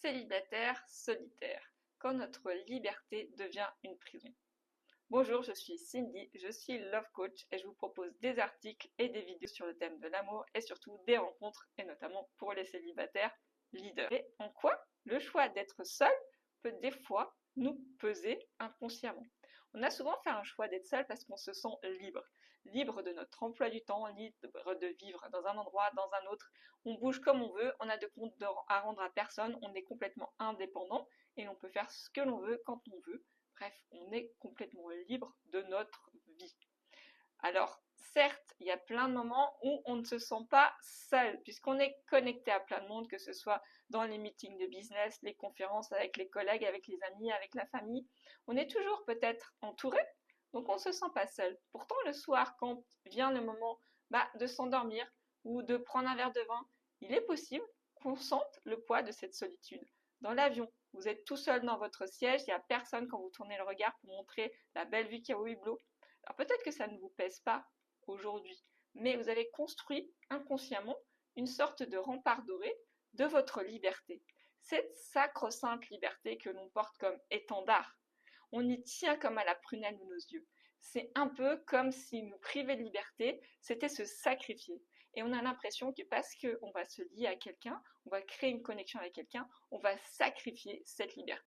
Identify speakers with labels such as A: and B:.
A: Célibataire, solitaire, quand notre liberté devient une prison. Bonjour, je suis Cindy, je suis Love Coach et je vous propose des articles et des vidéos sur le thème de l'amour et surtout des rencontres et notamment pour les célibataires leaders. Et en quoi le choix d'être seul peut des fois nous peser inconsciemment. On a souvent fait un choix d'être seul parce qu'on se sent libre. Libre de notre emploi du temps, libre de vivre dans un endroit, dans un autre. On bouge comme on veut, on a de compte à rendre à personne, on est complètement indépendant et on peut faire ce que l'on veut quand on veut. Bref, on est complètement libre de notre vie. Alors, certes, il y a plein de moments où on ne se sent pas seul, puisqu'on est connecté à plein de monde, que ce soit dans les meetings de business, les conférences avec les collègues, avec les amis, avec la famille. On est toujours peut-être entouré, donc on ne se sent pas seul. Pourtant, le soir, quand vient le moment de s'endormir ou de prendre un verre de vin, il est possible qu'on sente le poids de cette solitude. Dans l'avion, vous êtes tout seul dans votre siège, il n'y a personne quand vous tournez le regard pour montrer la belle vue qu'il y a au hublot. Alors peut-être que ça ne vous pèse pas aujourd'hui, mais vous avez construit inconsciemment une sorte de rempart doré de votre liberté. Cette sacro-sainte liberté que l'on porte comme étendard. On y tient comme à la prunelle de nos yeux. C'est un peu comme si nous priver de liberté, c'était se sacrifier. Et on a l'impression que parce qu'on va se lier à quelqu'un, on va créer une connexion avec quelqu'un, on va sacrifier cette liberté.